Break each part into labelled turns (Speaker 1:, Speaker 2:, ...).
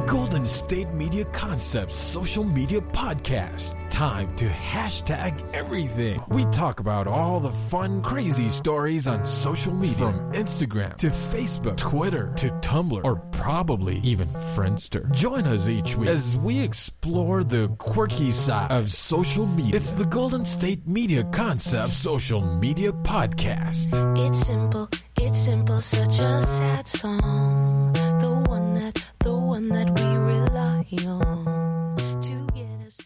Speaker 1: Golden State Media Concepts social media podcast. Time to hashtag everything. We talk about all the fun, crazy stories on social media. From Instagram to Facebook, Twitter to Tumblr, or probably even Friendster. Join us each week as we explore the quirky side of social media. It's the Golden State Media Concepts social media podcast.
Speaker 2: It's simple, such a sad song. The one that we rely on to get us.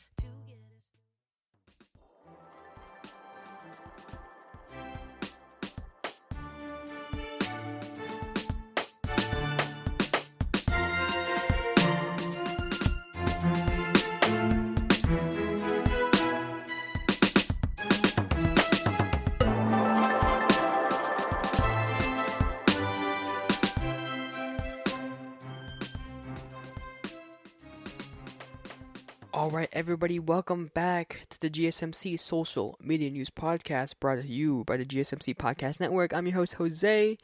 Speaker 3: Alright everybody, welcome back to the GSMC Social Media News Podcast, brought to you by the GSMC Podcast Network. I'm your host, Jose,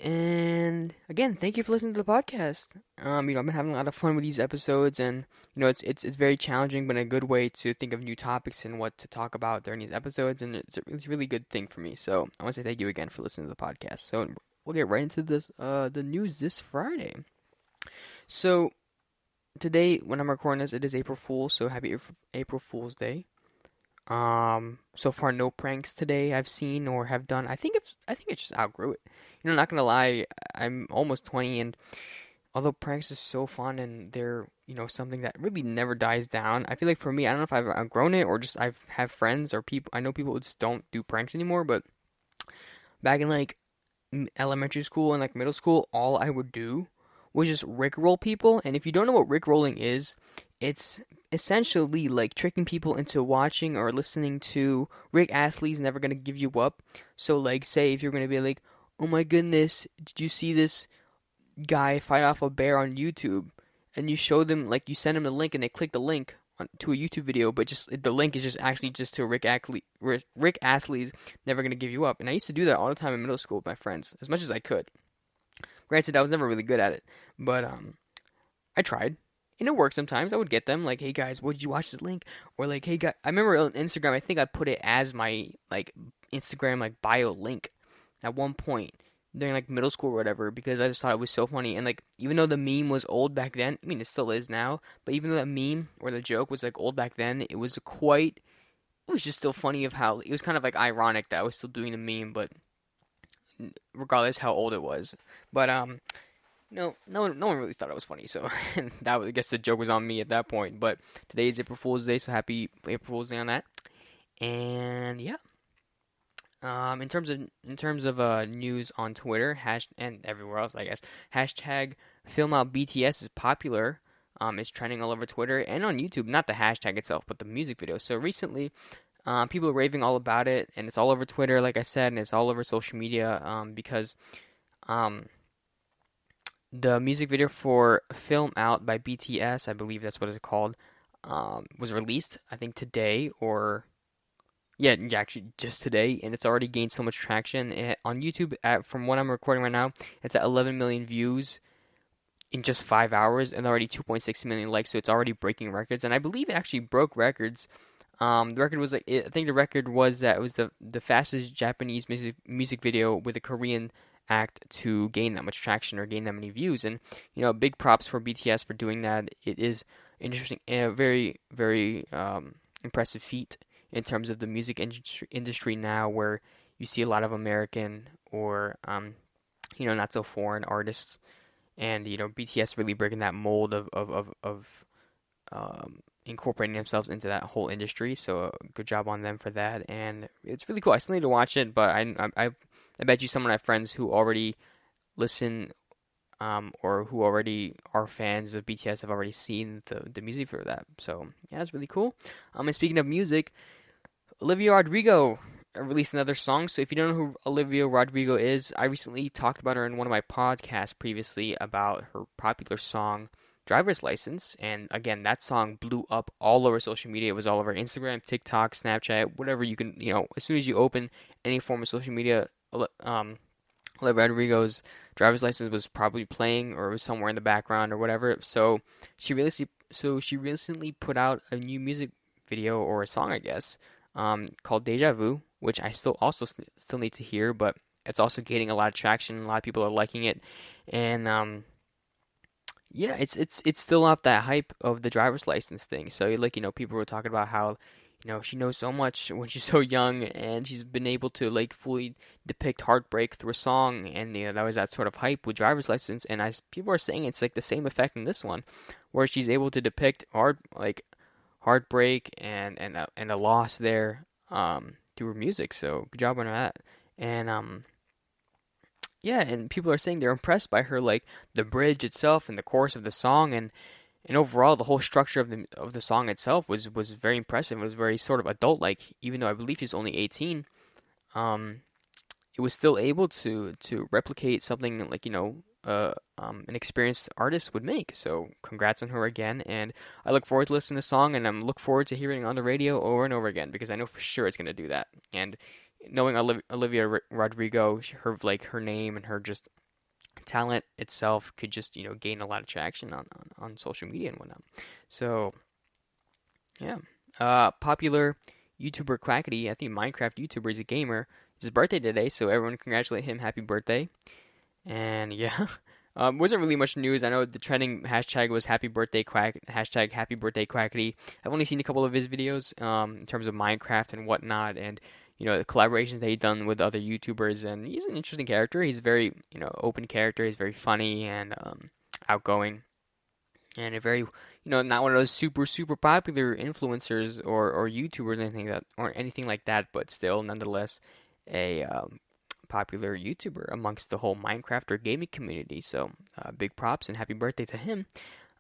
Speaker 3: and again, thank you for listening to the podcast. I've been having a lot of fun with these episodes, and it's very challenging, but in a good way to think of new topics and what to talk about during these episodes, and it's a really good thing for me. So I want to say thank you again for listening to the podcast. So we'll get right into this, the news this Friday. So today, when I'm recording this, it is April Fool's, so happy April Fool's Day. So far, no pranks today I've seen or have done. I think it just outgrew it. Not gonna lie, I'm almost 20, and although pranks are so fun and they're, something that really never dies down, I feel like for me, I don't know if I've outgrown it or just I've have friends or people, I know people who just don't do pranks anymore, but back in, elementary school and, middle school, all I would do was just rickroll people. And if you don't know what rickrolling is, it's essentially like tricking people into watching or listening to Rick Astley's Never Gonna Give You Up. So say if you're gonna be like, oh my goodness, did you see this guy fight off a bear on YouTube? And you show them, you send them the link and they click the link to a YouTube video, but the link is just actually just to Rick Astley's Never Gonna Give You Up. And I used to do that all the time in middle school with my friends, as much as I could. Granted, I was never really good at it, but I tried, and it worked sometimes. I would get them, hey guys, what did you watch this link? Or hey guys, I remember on Instagram, I think I put it as my, Instagram, bio link at one point during, middle school or whatever, because I just thought it was so funny, and, even though the meme was old back then, I mean, it still is now, but even though that meme, or the joke was, old back then, it was just still funny of how, it was kind of, ironic that I was still doing the meme, but regardless how old it was. But no one really thought it was funny, so I guess the joke was on me at that point. But today is April Fool's Day, so happy April Fool's Day on that. And yeah, in terms of news on Twitter and everywhere else, I guess, hashtag Film Out BTS is popular. It's trending all over Twitter and on YouTube. Not the hashtag itself, but the music video. So recently, people are raving all about it, and it's all over Twitter, like I said, and it's all over social media, because the music video for Film Out by BTS, I believe that's what it's called, was released, I think today, actually just today, and it's already gained so much traction. On YouTube, from what I'm recording right now, it's at 11 million views in just 5 hours, and already 2.6 million likes, so it's already breaking records, and I believe it actually broke records. The record was I think the record was that it was the fastest Japanese music video with a Korean act to gain that much traction or gain that many views. And big props for BTS for doing that. It is interesting and a very, very impressive feat in terms of the music industry now, where you see a lot of American or not so foreign artists, and BTS really breaking that mold of incorporating themselves into that whole industry. So good job on them for that, and it's really cool. I still need to watch it, but I bet you some of my friends who already listen or who already are fans of BTS have already seen the music for that. So yeah, it's really cool. And speaking of music, Olivia Rodrigo released another song. So if you don't know who Olivia Rodrigo is, I recently talked about her in one of my podcasts previously about her popular song Driver's License, and again, that song blew up all over social media. It was all over Instagram, TikTok, Snapchat, whatever you can, as soon as you open any form of social media, Olivia Rodrigo's driver's license was probably playing or was somewhere in the background or whatever. So she recently put out a new music video or a song, I guess, called Deja Vu, which I still need to hear, but it's also gaining a lot of traction. A lot of people are liking it, and yeah, it's still off that hype of the driver's license thing. So like, people were talking about how, she knows so much when she's so young, and she's been able to like fully depict heartbreak through a song, and that was that sort of hype with driver's license. And as people are saying, it's like the same effect in this one, where she's able to depict heartbreak and a loss there through her music. So good job on that. And yeah, and people are saying they're impressed by her, like the bridge itself and the chorus of the song, and overall the whole structure of the song itself was very impressive. It was very sort of adult like, even though I believe she's only 18. It was still able to replicate something like, an experienced artist would make. So congrats on her again, and I look forward to listening to the song, and I'm look forward to hearing it on the radio over and over again, because I know for sure it's going to do that. And knowing Olivia Rodrigo, her name and her just talent itself could just gain a lot of traction on social media and whatnot. So yeah, popular YouTuber Quackity, I think Minecraft YouTuber, is a gamer. It's his birthday today, so everyone congratulate him. Happy birthday. And yeah, wasn't really much news. I know the trending hashtag was Happy Birthday Quackity. I've only seen a couple of his videos in terms of Minecraft and whatnot, and the collaborations that he's done with other YouTubers, and he's an interesting character. He's a very, open character. He's very funny and outgoing, and a very, not one of those super, super popular influencers or YouTubers, anything like that, but still, nonetheless, a popular YouTuber amongst the whole Minecraft or gaming community. So, big props and happy birthday to him.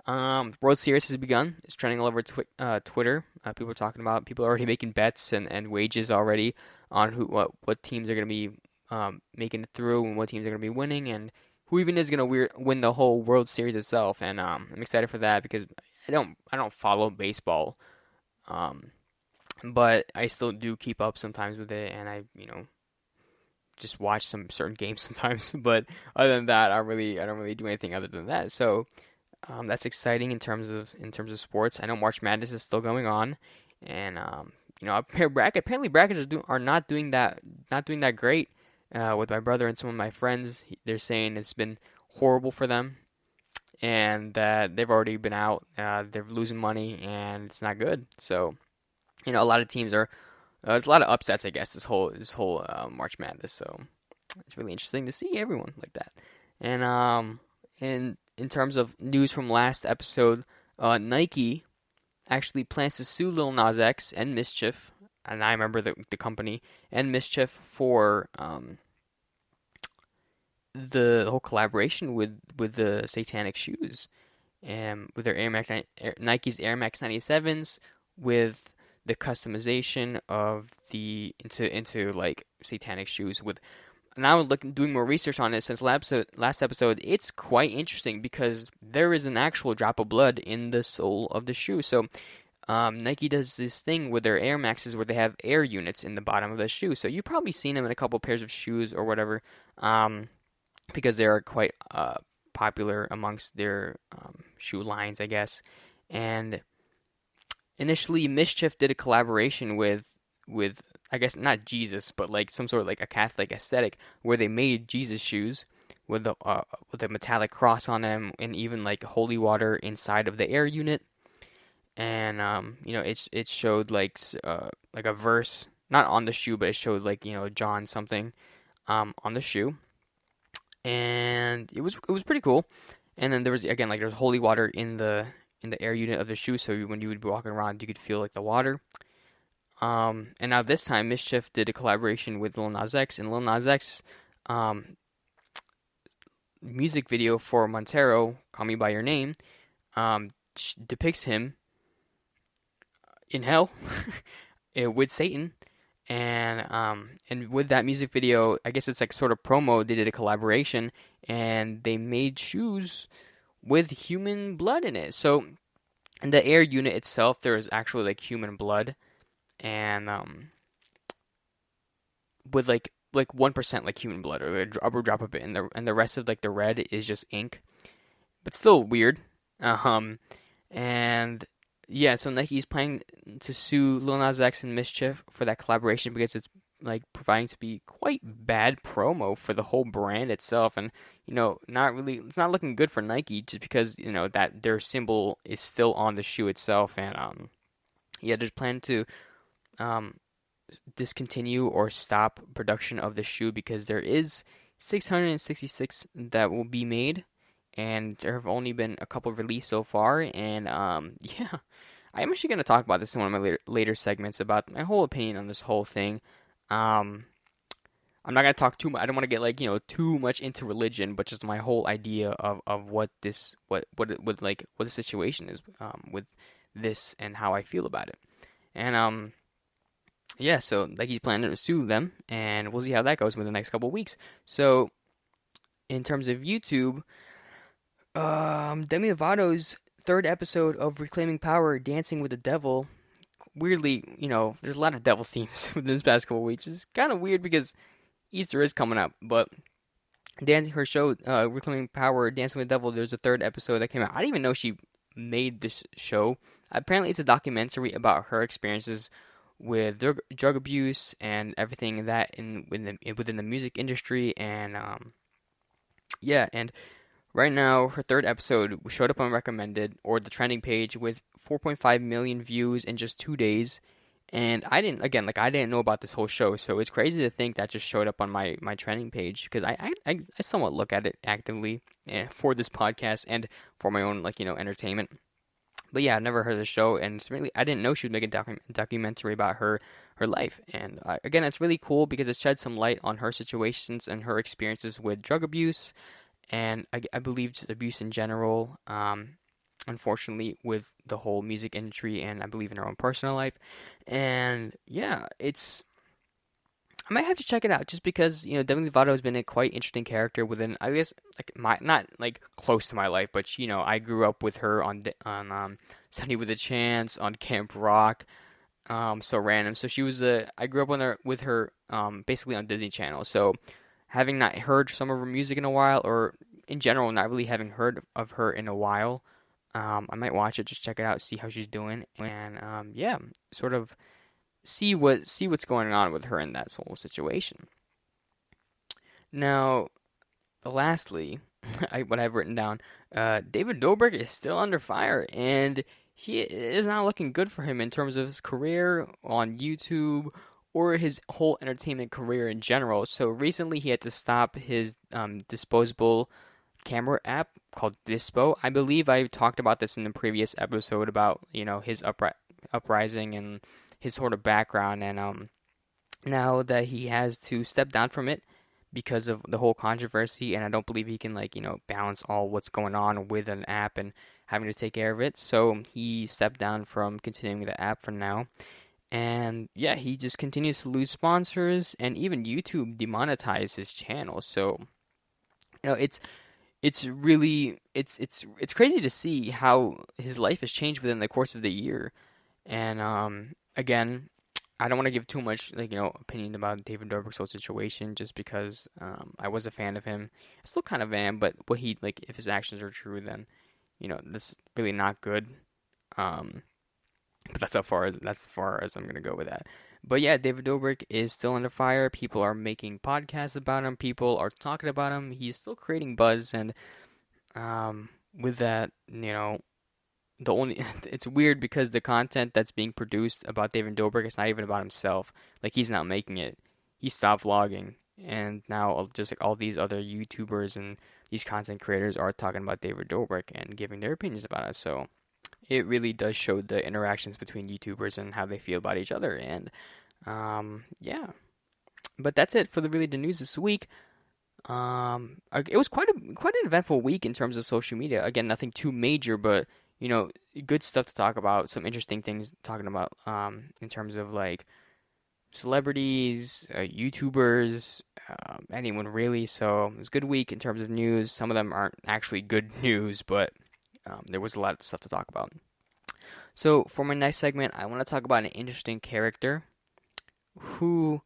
Speaker 3: World Series has begun. It's trending all over Twitter. People are talking about, people are already making bets and wages already on what teams are going to be making it through, and what teams are going to be winning, and who even is going to win the whole World Series itself. And I'm excited for that, because I don't follow baseball, but I still do keep up sometimes with it, and I just watch some certain games sometimes. But other than that, I don't really do anything other than that. So that's exciting in terms of sports. I know March Madness is still going on, and apparently brackets are not doing that great. With my brother and some of my friends, they're saying it's been horrible for them, and that they've already been out. They're losing money, and it's not good. So, a lot of teams are. There's a lot of upsets, I guess, this whole March Madness. So it's really interesting to see everyone like that. And in terms of news from last episode, Nike actually plans to sue Lil Nas X and Mischief, and I remember the company, and Mischief for the whole collaboration with the Satanic shoes, and with their Nike's Air Max 97s, with the customization of into like Satanic shoes. With now doing more research on it since last episode, it's quite interesting, because there is an actual drop of blood in the sole of the shoe. So Nike does this thing with their Air Maxes where they have air units in the bottom of the shoe. So you've probably seen them in a couple pairs of shoes or whatever, because they are quite popular amongst their shoe lines, I guess. And initially, Mischief did a collaboration with I guess not Jesus, but like some sort of like a Catholic aesthetic, where they made Jesus shoes with a metallic cross on them, and even like holy water inside of the air unit. And it showed like a verse, not on the shoe, but it showed like John something on the shoe, and it was pretty cool. And then there was there's holy water in the air unit of the shoe, so when you would be walking around, you could feel like the water. And now this time, Mischief did a collaboration with Lil Nas X, and Lil Nas X music video for Montero, "Call Me by Your Name," depicts him in hell with Satan, and with that music video, I guess it's like sort of promo. They did a collaboration, and they made shoes with human blood in it. So in the air unit itself, there is actually like human blood, and with like like 1% like human blood, or a drop of it, and the rest of like the red is just ink, but still weird. And yeah, so Nike's planning to sue Lil Nas X and Mischief for that collaboration because it's like proving to be quite bad promo for the whole brand itself, and it's not looking good for Nike, just because that their symbol is still on the shoe itself, and there's plan to discontinue or stop production of the shoe because there is 666 that will be made, and there have only been a couple released so far. And yeah, I'm actually going to talk about this in one of my later segments about my whole opinion on this whole thing. I'm not going to talk too much. I don't want to get too much into religion, but just my whole idea of what the situation is with this and how I feel about it. And yeah, so he's planning to sue them, and we'll see how that goes within the next couple of weeks. So in terms of YouTube, Demi Lovato's third episode of Reclaiming Power, Dancing with the Devil, weirdly, there's a lot of devil themes within this past couple of weeks, which is kind of weird because Easter is coming up. But her show, Reclaiming Power, Dancing with the Devil, there's a third episode that came out. I didn't even know she made this show. Apparently, it's a documentary about her experiences with drug abuse and everything that within the music industry, and and right now her third episode showed up on recommended, or the trending page, with 4.5 million views in just 2 days. And I didn't know about this whole show, so it's crazy to think that just showed up on my trending page, because I somewhat look at it actively for this podcast and for my own entertainment. But yeah, I've never heard of the show, and I didn't know she would make a documentary about her life. And again, it's really cool because it sheds some light on her situations and her experiences with drug abuse, and I believe just abuse in general, unfortunately, with the whole music industry, and I believe in her own personal life. And yeah, I might have to check it out, just because Demi Lovato has been a quite interesting character within, I guess, not close to my life, but I grew up with her on Sunny with a Chance, on Camp Rock, so random. So I grew up with her basically on Disney Channel. So having not heard some of her music in a while, or in general not really having heard of her in a while, I might watch it, just check it out, see how she's doing, and sort of see what's going on with her in that whole situation. Now, lastly, what I've written down, David Dobrik is still under fire, and he is not looking good for him in terms of his career on YouTube or his whole entertainment career in general. So recently he had to stop his disposable camera app called Dispo. I believe I talked about this in the previous episode about his uprising and his sort of background, and now that he has to step down from it because of the whole controversy, and I don't believe he can balance all what's going on with an app and having to take care of it, so he stepped down from continuing the app for now. And yeah, he just continues to lose sponsors, and even YouTube demonetized his channel. So it's really crazy to see how his life has changed within the course of the year. And again, I don't want to give too much opinion about David Dobrik's whole situation, just because I was a fan of him. I still kind of am, but what he if his actions are true, then this is really not good. But that's as far as I'm gonna go with that. But yeah, David Dobrik is still under fire. People are making podcasts about him. People are talking about him. He's still creating buzz, and with that, it's weird because the content that's being produced about David Dobrik is not even about himself. He's not making it. He stopped vlogging, and now just all these other YouTubers and these content creators are talking about David Dobrik and giving their opinions about it. So it really does show the interactions between YouTubers and how they feel about each other. And yeah, but that's it for the news this week. It was quite an eventful week in terms of social media. Again, nothing too major, but good stuff to talk about. Some interesting things talking about in terms of celebrities, YouTubers, anyone really. So it was a good week in terms of news. Some of them aren't actually good news, but there was a lot of stuff to talk about. So for my next segment, I want to talk about an interesting character who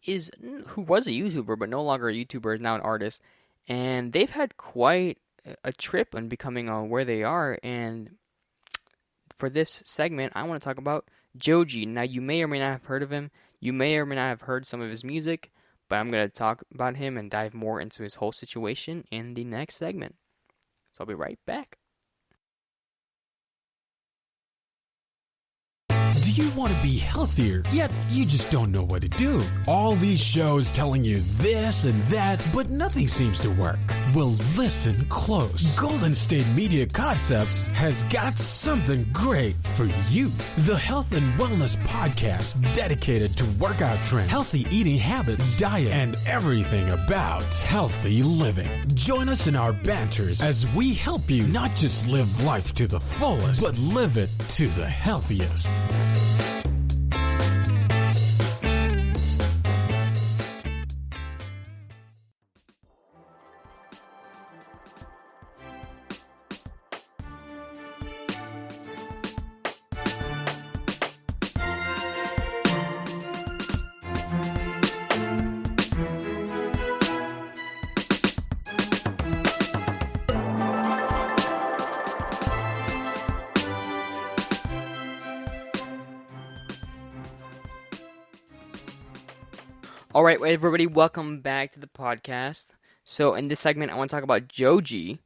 Speaker 3: who was a YouTuber but no longer a YouTuber, is now an artist, and they've had quite a trip on becoming where they are. And for this segment, I want to talk about Joji. Now, you may or may not have heard of him. You may or may not have heard some of his music, but I'm going to talk about him and dive more into his whole situation in the next segment. So I'll be right back.
Speaker 1: Do you want to be healthier, yet you just don't know what to do? All these shows telling you this and that, but nothing seems to work. Well, listen close. Golden State Media Concepts has got something great for you. The Health and Wellness Podcast, dedicated to workout trends, healthy eating habits, diet, and everything about healthy living. Join us in our banters as we help you not just live life to the fullest, but live it to the healthiest.
Speaker 3: All right, everybody, welcome back to the podcast. So in this segment, I want to talk about Joji.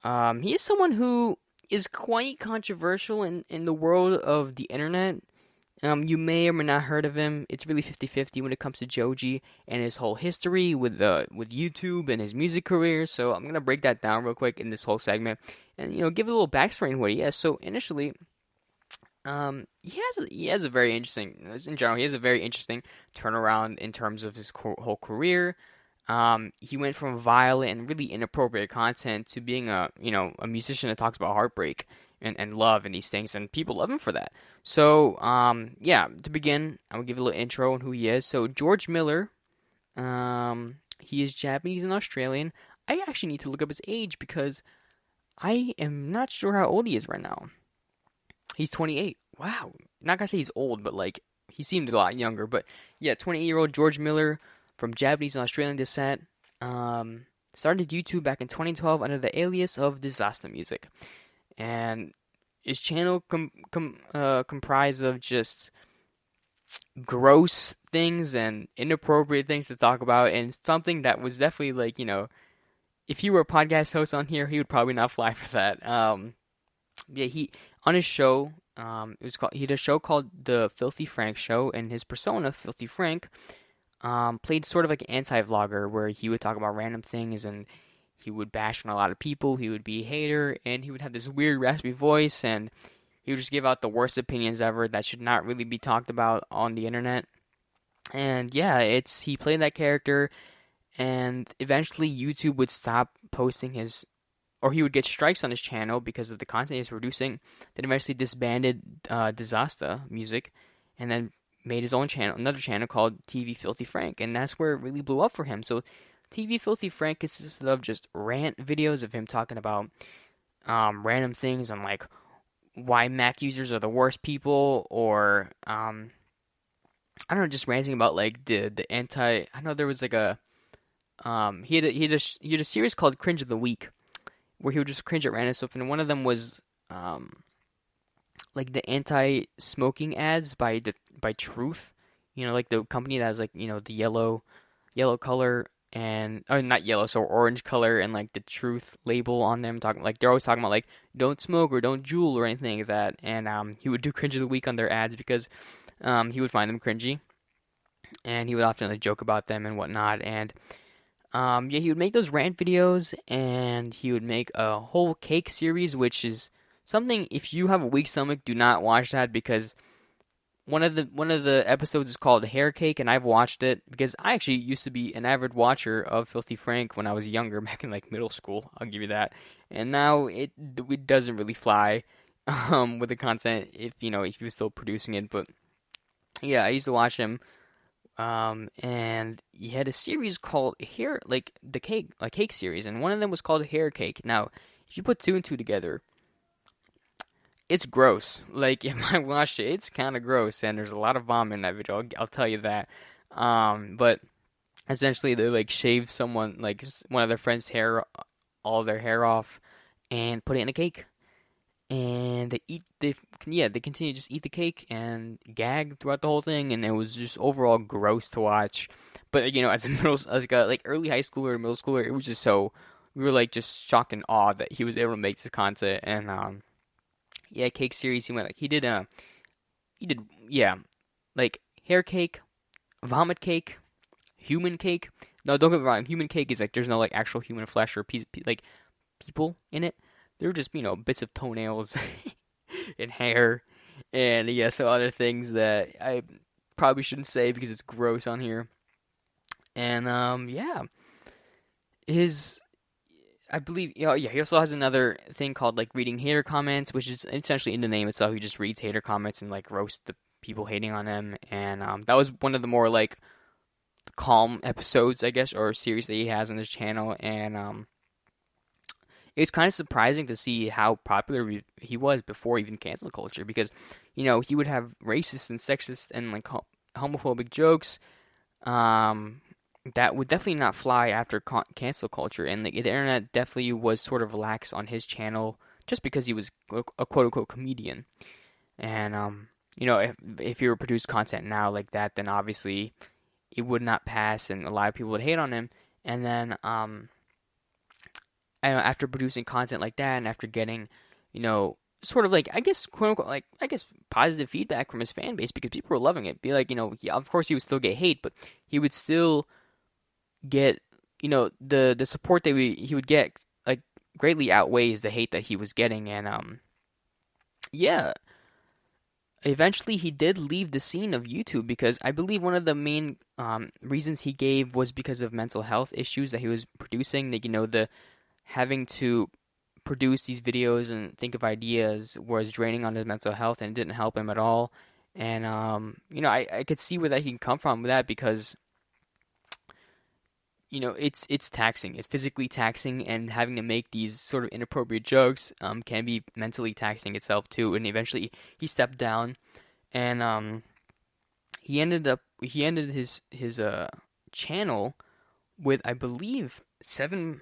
Speaker 3: He is someone who is quite controversial in the world of the internet. You may or may not heard of him. It's really 50-50 when it comes to Joji and his whole history with YouTube and his music career. So I'm going to break that down real quick in this whole segment and, give a little backstory on what he is. So initially, he has a very interesting, in general, he has a very interesting turnaround in terms of his whole career. He went from violent and really inappropriate content to being a musician that talks about heartbreak and love and these things, and people love him for that. So, to begin, I'm gonna give a little intro on who he is. So, George Miller, he is Japanese and Australian. I actually need to look up his age because I am not sure how old he is right now. He's 28. Wow. Not gonna say he's old, but he seemed a lot younger. But yeah, 28-year-old George Miller from Japanese and Australian descent. Started YouTube back in 2012 under the alias of Disaster Music. And his channel comprised of just gross things and inappropriate things to talk about, and something that was definitely if he were a podcast host on here, he would probably not fly for that. He on his show, he had a show called The Filthy Frank Show, and his persona, Filthy Frank, played sort of like an anti-vlogger where he would talk about random things and he would bash on a lot of people. He would be a hater, and he would have this weird raspy voice, and he would just give out the worst opinions ever that should not really be talked about on the internet. And yeah, he played that character, and eventually YouTube would stop posting or he would get strikes on his channel because of the content he was producing. Then eventually disbanded Disaster Music, and then made his own channel, another channel called TV Filthy Frank, and that's where it really blew up for him. So TV Filthy Frank consisted of just rant videos of him talking about random things on why Mac users are the worst people, or I don't know, just ranting about the anti. I know there was he had a series called Cringe of the Week, where he would just cringe at random stuff, and one of them was the anti-smoking ads by Truth, the company that has the yellow color not yellow, so orange color, and the Truth label on them, they're always talking about don't smoke or don't juul or anything like that, and he would do Cringe of the Week on their ads because he would find them cringy, and he would often joke about them and whatnot, and he would make those rant videos, and he would make a whole cake series, which is something, if you have a weak stomach, do not watch that, because one of the episodes is called Hair Cake, and I've watched it because I actually used to be an avid watcher of Filthy Frank when I was younger, back in middle school. I'll give you that. And now it doesn't really fly with the content if you're still producing it. But yeah, I used to watch him. And he had a series called Cake series, and one of them was called Hair Cake. Now, if you put two and two together, it's gross. If I watched it, it's kind of gross, and there's a lot of vomit in that video. I'll tell you that. But essentially they like shave someone, like one of their friends' hair, all their hair off, and put it in a cake. And they continue to just eat the cake and gag throughout the whole thing, and it was just overall gross to watch. But as a like early high schooler, middle schooler, it was just so we were like just shocked and awed that he was able to make this content. And cake series. He did like hair cake, vomit cake, human cake. No, don't get me wrong. Human cake is like there's no like actual human flesh or like people in it. They're just bits of toenails and hair, and so other things that I probably shouldn't say because it's gross on here. And I believe he also has another thing called like reading hater comments, which is essentially in the name itself. He just reads hater comments and like roasts the people hating on him. And that was one of the more like calm episodes, I guess, or series that he has on his channel. And it's kind of surprising to see how popular he was before even cancel culture, because he would have racist and sexist and like homophobic jokes that would definitely not fly after cancel culture, and the internet definitely was sort of lax on his channel just because he was a quote-unquote comedian. And if he were produced content now like that, then obviously it would not pass and a lot of people would hate on him. And then after producing content like that, and after getting, sort of like, I guess, quote unquote, like, I guess positive feedback from his fan base, because people were loving it. Be like, of course he would still get hate, but he would still get, the support that he would get, like, greatly outweighs the hate that he was getting. And, eventually he did leave the scene of YouTube, because I believe one of the main reasons he gave was because of mental health issues that he was producing. Like, the having to produce these videos and think of ideas was draining on his mental health, and it didn't help him at all. And I could see where that he can come from with that, because it's taxing. It's physically taxing, and having to make these sort of inappropriate jokes can be mentally taxing itself too. And eventually he stepped down, and he ended his channel with, I believe, 7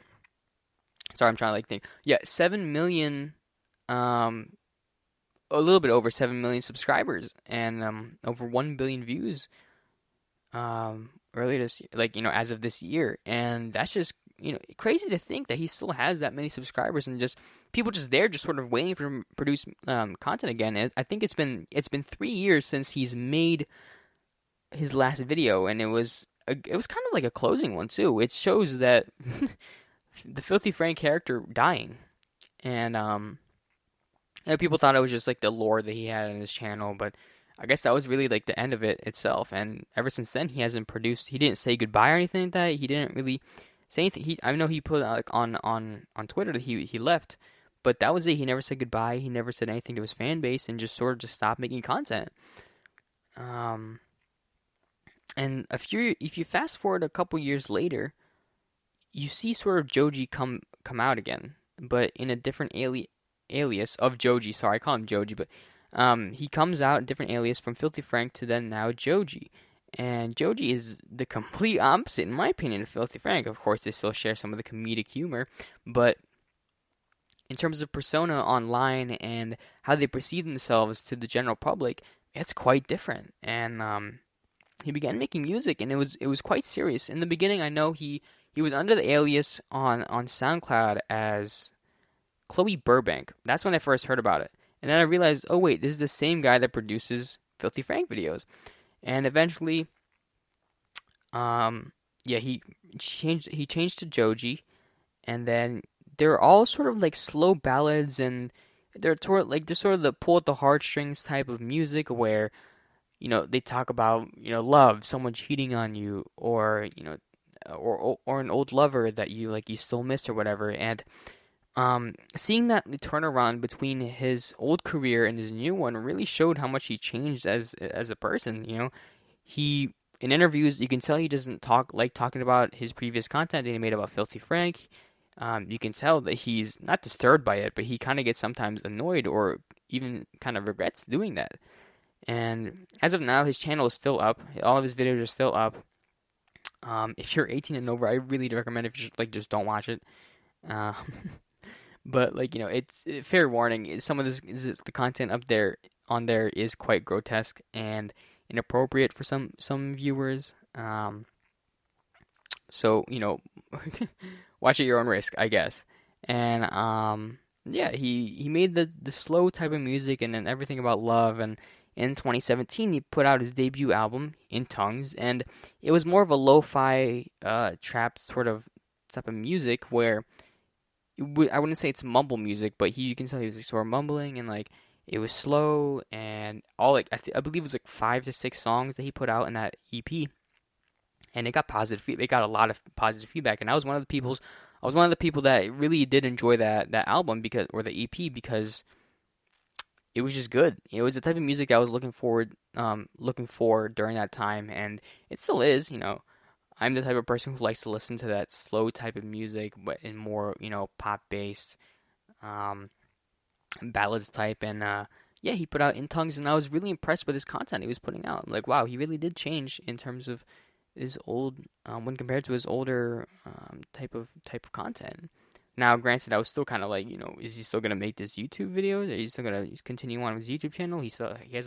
Speaker 3: million, a little bit over 7 million subscribers, and over 1 billion views earlier this year, like, as of this year. And that's just, crazy to think that he still has that many subscribers, and just people just sort of waiting for him to produce content again. I think it's been 3 years since he's made his last video, and it was kind of like a closing one too. It shows that the Filthy Frank character dying. And people thought it was just like the lore that he had on his channel, but I guess that was really like the end of it itself. And ever since then, he hasn't produced. He didn't say goodbye or anything like that. He didn't really say anything. I know he put like on Twitter that he left, but that was it. He never said goodbye. He never said anything to his fan base, and just sort of just stopped making content. And if you fast forward a couple years later, you see sort of Joji come out again, but in a different alias of Joji. Sorry, I call him Joji, but he comes out a different alias from Filthy Frank to then now Joji. And Joji is the complete opposite, in my opinion, of Filthy Frank. Of course, they still share some of the comedic humor, but in terms of persona online and how they perceive themselves to the general public, it's quite different. And he began making music, and it was quite serious. In the beginning, I know he was under the alias on SoundCloud as Chloe Burbank. That's when I first heard about it. And then I realized, oh wait, this is the same guy that produces Filthy Frank videos. And eventually, he changed to Joji. And then they're all sort of like slow ballads, and they're sort of the pull at the heartstrings type of music where, they talk about, love, someone cheating on you, or, or an old lover that you still missed or whatever. And seeing that turnaround between his old career and his new one really showed how much he changed as a person. He, in interviews, you can tell he doesn't talking about his previous content that he made about Filthy Frank. You can tell that he's not disturbed by it, but he kind of gets sometimes annoyed or even kind of regrets doing that. And as of now, his channel is still up. All of his videos are still up. If you're 18 and over, I really recommend it. If you just don't watch it. Uh, but it's fair warning. Some of the content up there on there is quite grotesque and inappropriate for some viewers. So watch at your own risk, I guess. And yeah, he made the slow type of music and then everything about love. And in 2017, he put out his debut album, In Tongues, and it was more of a lo-fi trap sort of type of music where I wouldn't say it's mumble music, but you can tell he was sort of mumbling and it was slow and all I believe it was 5 to 6 songs that he put out in that EP, and it got positive. It got a lot of positive feedback, and I was one of the people that really did enjoy that album or the EP because it was just good. It was the type of music I was looking for during that time, and it still is. I'm the type of person who likes to listen to that slow type of music, but in more pop-based ballads type. And yeah, he put out In Tongues, and I was really impressed with his content he was putting out. I'm like, wow, he really did change in terms of his old when compared to his older type of content. Now, granted, I was still kind of is he still gonna make this YouTube videos? Are he still gonna continue on with his YouTube channel? He has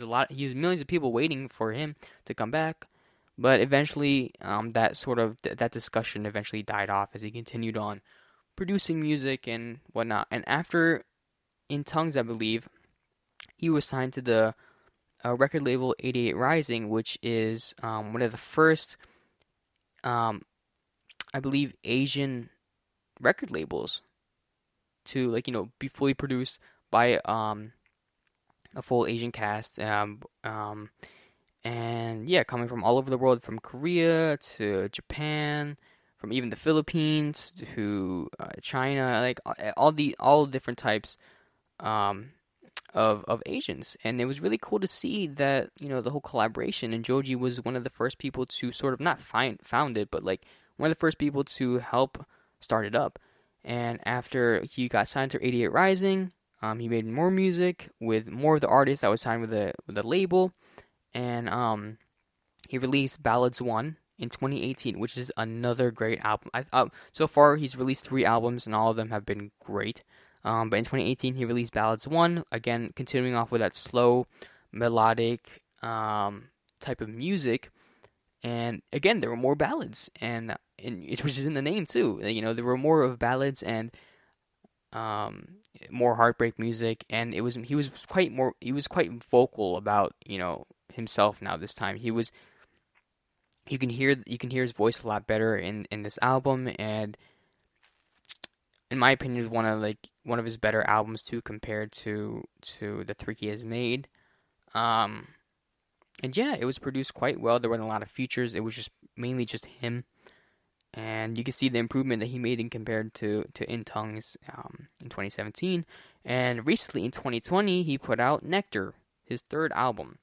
Speaker 3: millions of people waiting for him to come back. But eventually, that discussion eventually died off as he continued on producing music and whatnot. And after In Tongues, I believe, he was signed to the record label 88 Rising, which is one of the first, I believe, Asian record labels to be fully produced by a full Asian cast. And yeah, coming from all over the world, from Korea to Japan, from even the Philippines to China, all different types of Asians. And it was really cool to see that the whole collaboration. And Joji was one of the first people to sort of not found it, but one of the first people to help start it up. And after he got signed to 88 Rising, he made more music with more of the artists that was signed with the label. And he released Ballads 1 in 2018, which is another great album. So far, he's released 3 albums, and all of them have been great. But in 2018, he released Ballads 1, again, continuing off with that slow, melodic type of music. And again, there were more ballads, and which is in the name, too. There were more of ballads and more heartbreak music, and he was quite vocal about himself now this time. You can hear his voice a lot better in this album, and in my opinion is one of his better albums too, compared to the 3 he has made. And yeah, it was produced quite well. There weren't a lot of features. It was mainly just him, and you can see the improvement that he made in compared to In Tongues in 2017. And recently in 2020 he put out Nectar, his 3rd album.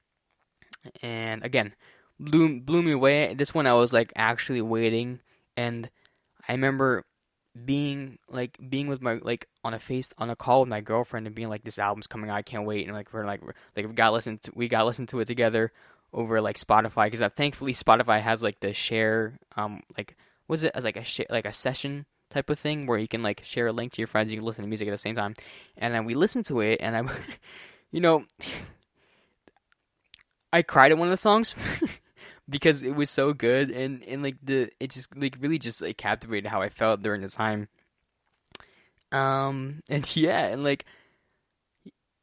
Speaker 3: And again, blew me away. This one I was actually waiting, and I remember being with my on a call with my girlfriend and being this album's coming out, I can't wait. And we got to listen to it together over Spotify, because thankfully Spotify has the share was it as a session type of thing where you can share a link to your friends, you can listen to music at the same time. And then we listened to it, and I cried at one of the songs because it was so good, and it just really just captivated how I felt during the time. And yeah, and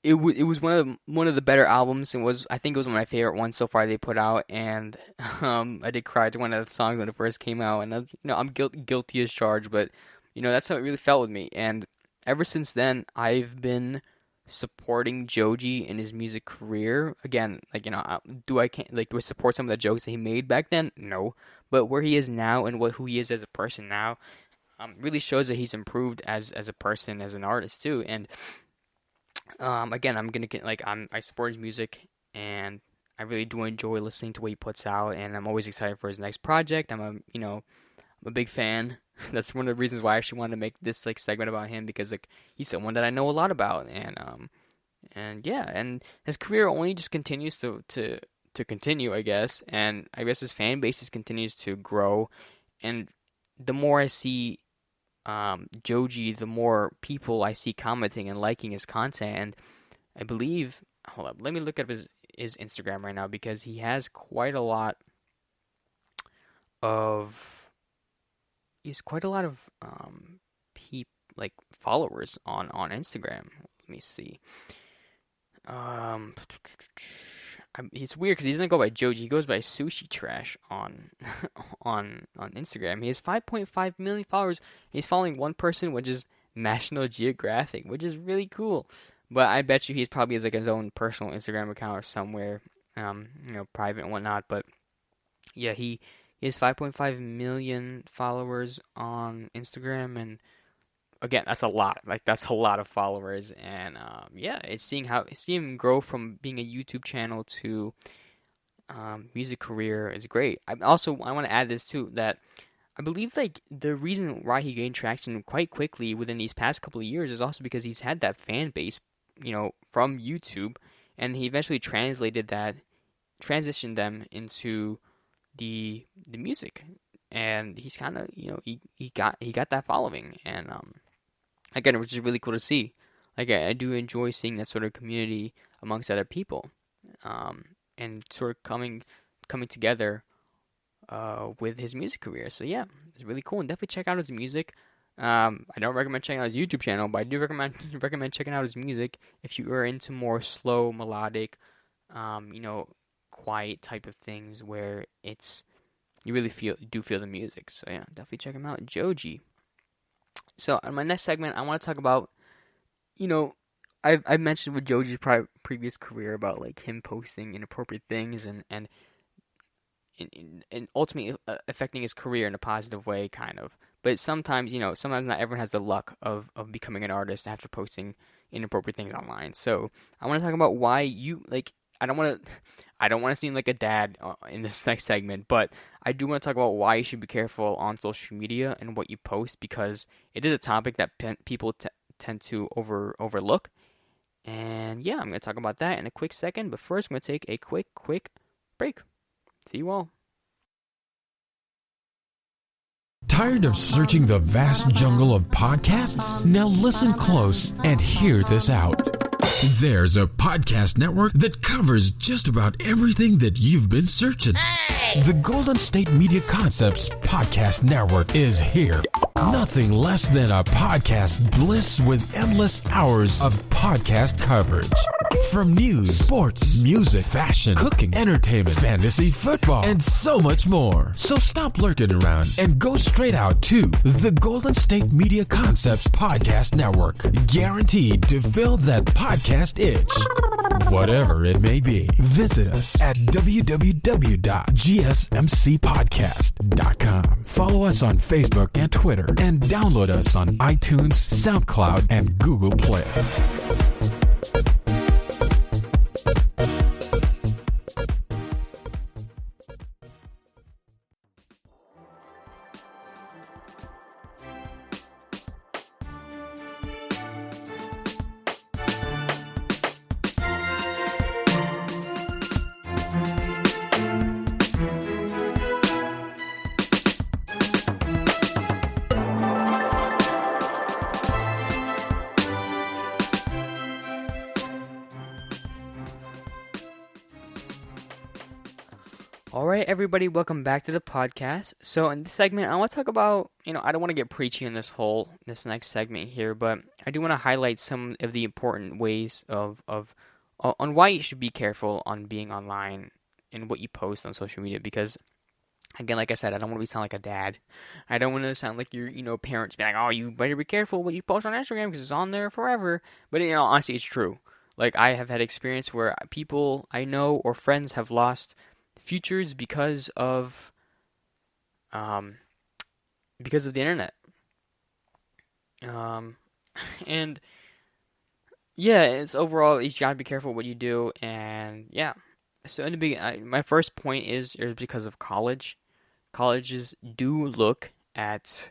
Speaker 3: it was one of the better albums, and I think it was one of my favorite ones so far they put out. And I did cry to one of the songs when it first came out, and I'm guilty as charged, but that's how it really felt with me. And ever since then, I've been supporting Joji in his music career. Again, do I support some of the jokes that he made back then? No, but where he is now and who he is as a person now, really shows that he's improved as a person, as an artist too. And again, I'm gonna get I support his music, and I really do enjoy listening to what he puts out, and I'm always excited for his next project. I'm a big fan. That's one of the reasons why I actually wanted to make this segment about him, because he's someone that I know a lot about, and And yeah, and his career only just continues to continue, I guess. And I guess his fan base just continues to grow. And the more I see Joji, the more people I see commenting and liking his content. And I believe, hold up, let me look up his Instagram right now, because he has quite a lot of followers on Instagram. Let me see. It's weird because he doesn't go by Joji. He goes by Sushi Trash on on Instagram. He has 5.5 million followers. He's following one person, which is National Geographic, which is really cool. But I bet you he probably has like his own personal Instagram account or somewhere, private and whatnot. But yeah, he has 5.5 million followers on Instagram, and again, that's a lot. Like, that's a lot of followers, and it's seeing him grow from being a YouTube channel to music career is great. I want to add this too, that I believe like the reason why he gained traction quite quickly within these past couple of years is also because he's had that fan base, from YouTube, and he eventually transitioned them into the music, and he's kind of he got that following, and again, which is really cool to see. Like, I do enjoy seeing that sort of community amongst other people, and sort of coming together with his music career. So yeah, it's really cool, and definitely check out his music. I don't recommend checking out his YouTube channel, but I do recommend checking out his music if you are into more slow, melodic, quiet type of things where you really feel the music. So yeah, definitely check him out, Joji. So in my next segment, I want to talk about, I've mentioned with Joji's previous career about like him posting inappropriate things and ultimately affecting his career in a positive way, kind of. But sometimes not everyone has the luck of becoming an artist after posting inappropriate things online. So I want to talk about why you like. I don't want to seem like a dad in this next segment, but I do want to talk about why you should be careful on social media and what you post, because it is a topic that people tend to overlook. And yeah, I'm going to talk about that in a quick second, but first I'm going to take a quick break. See you all.
Speaker 1: Tired of searching the vast jungle of podcasts? Now listen close and hear this out. There's a podcast network that covers just about everything that you've been searching. Hey! The Golden State Media Concepts Podcast Network is here. Nothing less than a podcast bliss with endless hours of podcast coverage. From news, sports, music, fashion, cooking, entertainment, fantasy, football, and so much more. So stop lurking around and go straight out to the Golden State Media Concepts Podcast Network. Guaranteed to fill that podcast itch. Whatever it may be. Visit us at www.gsmcpodcast.com. Follow us on Facebook and Twitter, and download us on iTunes, SoundCloud, and Google Play.
Speaker 3: Alright, everybody, welcome back to the podcast. So in this segment, I want to talk about, I don't want to get preachy in this next segment here, but I do want to highlight some of the important ways on why you should be careful on being online and what you post on social media, because, again, like I said, I don't want to sound like a dad. I don't want to sound like your, parents being like, oh, you better be careful what you post on Instagram because it's on there forever. But, honestly, it's true. Like, I have had experience where people I know or friends have lost futures because of the internet. And yeah, it's overall, you gotta be careful what you do. And yeah, so in the beginning, my first point is because of college. Colleges do look at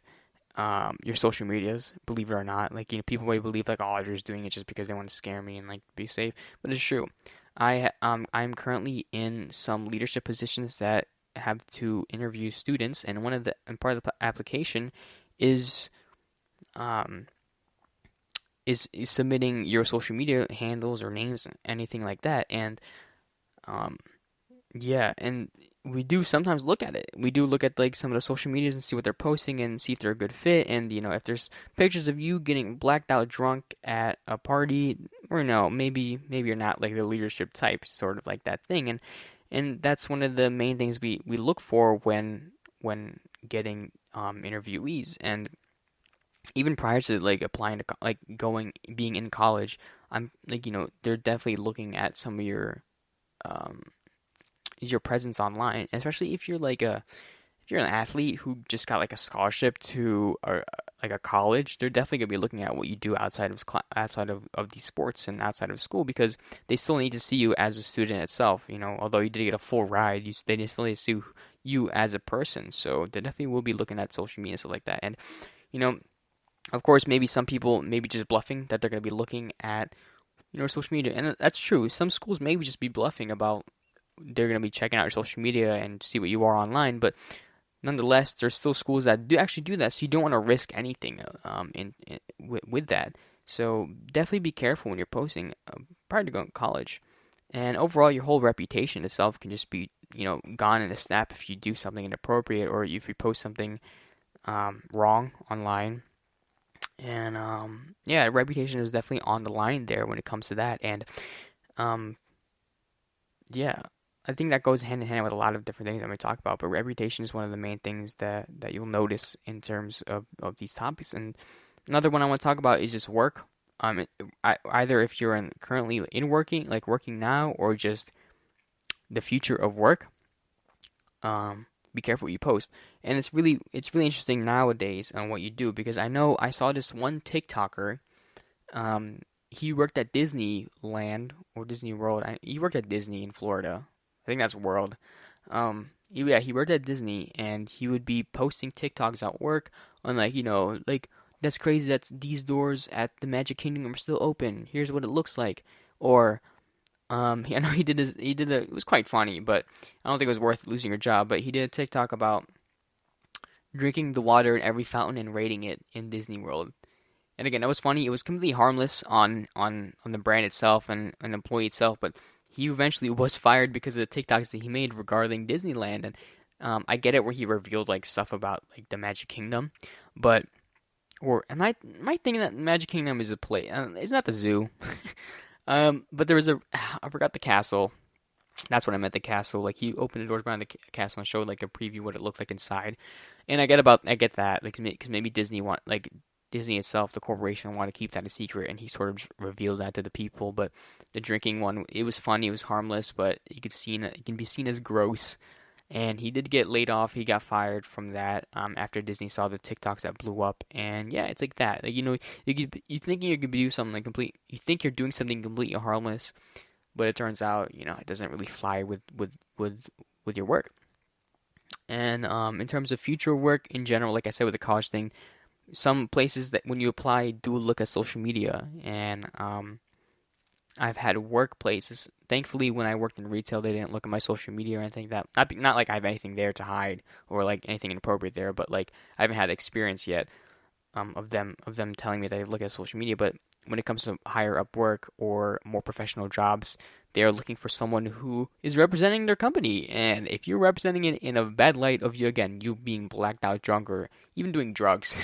Speaker 3: your social medias, believe it or not. Like, people may believe like, oh, they're just doing it just because they want to scare me and like be safe, but it's true. I'm currently in some leadership positions that have to interview students, and part of the application is um is submitting your social media handles or names, anything like that, and um yeah, and we do sometimes look at it. We do look at like some of the social medias and see what they're posting and see if they're a good fit. And if there's pictures of you getting blacked out drunk at a party, or no, maybe you're not like the leadership type, sort of like that thing. And that's one of the main things we look for when getting interviewees. And even prior to like applying to like being in college, I'm like they're definitely looking at some of um your presence online, especially if you're if you're an athlete who just got like a scholarship to like a college. They're definitely gonna be looking at what you do outside of these sports and outside of school, because they still need to see you as a student itself. Although you did get a full ride, they still need to see you as a person. So they definitely will be looking at social media and stuff like that. And of course, maybe some people maybe just bluffing that they're gonna be looking at social media, and that's true. Some schools maybe just be bluffing about they're going to be checking out your social media and see what you are online, but nonetheless, there's still schools that do actually do that, so you don't want to risk anything with that. So definitely be careful when you're posting prior to going to college. And overall, your whole reputation itself can just be gone in a snap if you do something inappropriate, or if you post something wrong online. And yeah, reputation is definitely on the line there when it comes to that. And yeah, I think that goes hand in hand with a lot of different things I'm going to talk about, but reputation is one of the main things that you'll notice in terms of these topics. And another one I want to talk about is just work. Either if you're currently working now, or just the future of work. Be careful what you post. And it's really interesting nowadays on what you do, because I saw this one TikToker. He worked at Disneyland or Disney World. He worked at Disney in Florida. I think that's World. He worked at Disney, and he would be posting TikToks at work on like that's crazy that these doors at the Magic Kingdom are still open. Here's what it looks like. Or I know it was quite funny, but I don't think it was worth losing your job. But he did a TikTok about drinking the water in every fountain and rating it in Disney World. And again, that was funny. It was completely harmless on the brand itself and an employee itself, but he eventually was fired because of the TikToks that he made regarding Disneyland. And I get it where he revealed like stuff about like the Magic Kingdom, but am I thinking that Magic Kingdom is a place? It's not the zoo. But there was I forgot the castle. That's what I meant, the castle. Like, he opened the doors behind the castle and showed like a preview what it looked like inside. And I get that, like, because maybe Disney Disney itself, the corporation, wanted to keep that a secret, and he sort of revealed that to the people. But the drinking one, it was funny, it was harmless, but it can be seen as gross. And he did get laid off. He got fired from that after Disney saw the TikToks that blew up. And yeah, it's like that. Like, you think you could do something you think you're doing something completely harmless, but it turns out it doesn't really fly with your work. And in terms of future work in general, like I said with the college thing, some places that when you apply do look at social media. And I've had workplaces. Thankfully, when I worked in retail, they didn't look at my social media or anything like that. Not like I have anything there to hide or like anything inappropriate there, but like I haven't had experience yet of them telling me that they look at social media. But when it comes to higher up work or more professional jobs, they are looking for someone who is representing their company. And if you're representing it in a bad light of you being blacked out drunk or even doing drugs,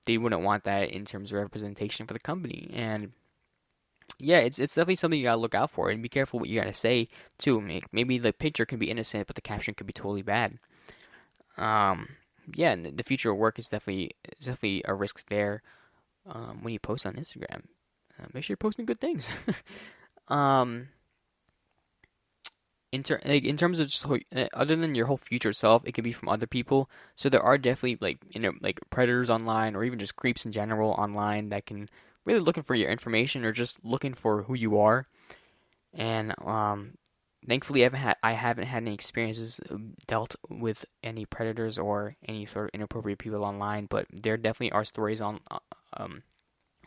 Speaker 3: they wouldn't want that in terms of representation for the company. And yeah, it's definitely something you gotta look out for, and be careful what you gotta say too. Maybe the picture can be innocent, but the caption could be totally bad. Yeah, and the future of work is definitely a risk there. When you post on Instagram, make sure you're posting good things. In terms of just, other than your whole future self, it can be from other people. So there are definitely like predators online, or even just creeps in general online that can really looking for your information or just looking for who you are. And thankfully I haven't had any experiences dealt with any predators or any sort of inappropriate people online, but there definitely are stories um,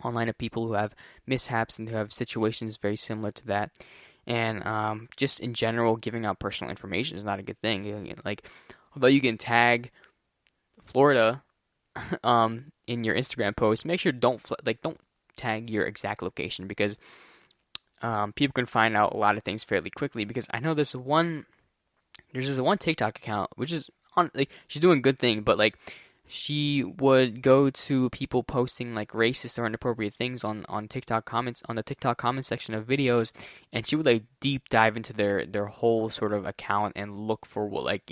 Speaker 3: online of people who have mishaps and who have situations very similar to that. And just in general, giving out personal information is not a good thing. Like, although you can tag Florida in your Instagram post, make sure don't tag your exact location, because people can find out a lot of things fairly quickly. Because I know there's this one TikTok account which is on, like, she's doing a good thing, but like she would go to people posting like racist or inappropriate things on TikTok comments, on the TikTok comment section of videos, and she would like deep dive into their whole sort of account and look for what, like,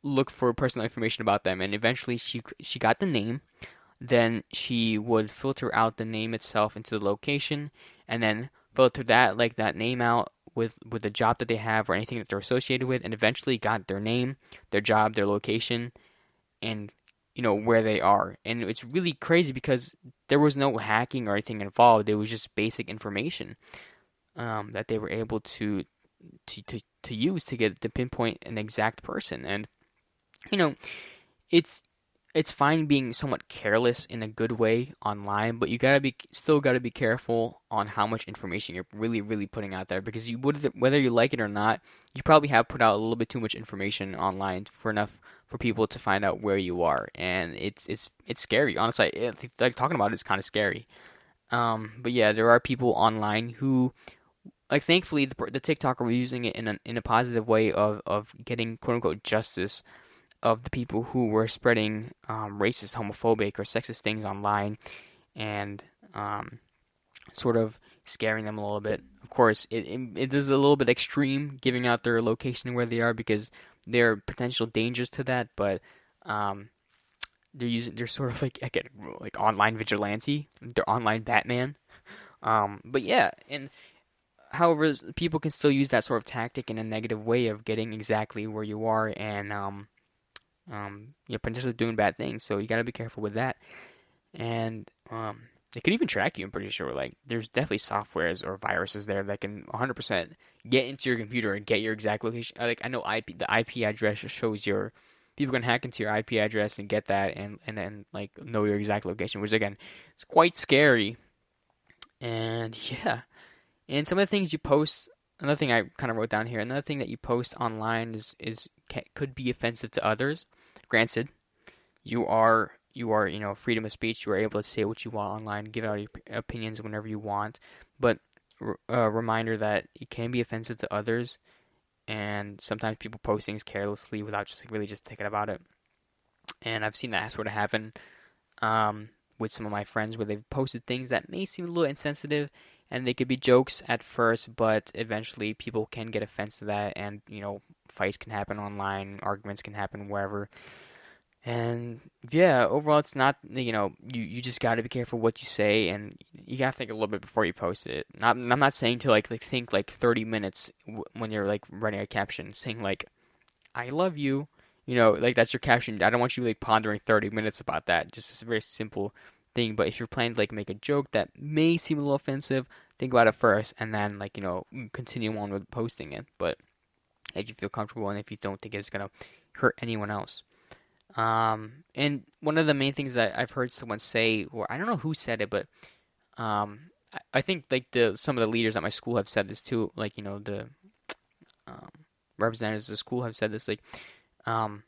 Speaker 3: look for personal information about them. And eventually she got the name. Then she would filter out the name itself into the location, and then filter that name out with the job that they have or anything that they're associated with, and eventually got their name, their job, their location, and where they are. And it's really crazy because there was no hacking or anything involved. It was just basic information that they were able to use to pinpoint an exact person. And it's fine being somewhat careless in a good way online, but you still gotta be careful on how much information you're really putting out there, because whether you like it or not, you probably have put out a little bit too much information online for people to find out where you are, and it's scary. Honestly, like, talking about it is kind of scary. But yeah, there are people online who, like, thankfully the TikToker were using it in a positive way of getting quote unquote justice of the people who were spreading racist, homophobic, or sexist things online, and sort of scaring them a little bit. Of course, it is a little bit extreme, giving out their location and where they are, because there are potential dangers to that. But they're sort of like online vigilante, they're online Batman. But yeah, and however, people can still use that sort of tactic in a negative way of getting exactly where you are, and potentially doing bad things. So you got to be careful with that. And they could even track you, I'm pretty sure. Like, there's definitely softwares or viruses there that can 100% get into your computer and get your exact location. Like, I know the IP address shows people can hack into your IP address and get that, and then like know your exact location, which again, it's quite scary. And yeah, and some of the things you post. Another thing I kind of wrote down here. Another thing that you post online could be offensive to others. Granted, you are freedom of speech. You are able to say what you want online, give out your opinions whenever you want. But a reminder that it can be offensive to others, and sometimes people post things carelessly without just really just thinking about it. And I've seen that sort of happen with some of my friends, where they've posted things that may seem a little insensitive, and they could be jokes at first, but eventually people can get offense to that, and fights can happen online, arguments can happen wherever. And yeah, overall, it's not, you just got to be careful what you say, and you got to think a little bit before you post it. I'm not saying to think 30 minutes when you're like writing a caption, saying like, I love you, like that's your caption. I don't want you like pondering 30 minutes about that. Just a very simple thing. But if you're planning to like make a joke that may seem a little offensive, think about it first, and then continue on with posting it. But if you feel comfortable, and if you don't think it's gonna hurt anyone else. And one of the main things that I've heard someone say, or I don't know who said it, but I think like some of the leaders at my school have said this too. Like the representatives of the school have said this. Like I'm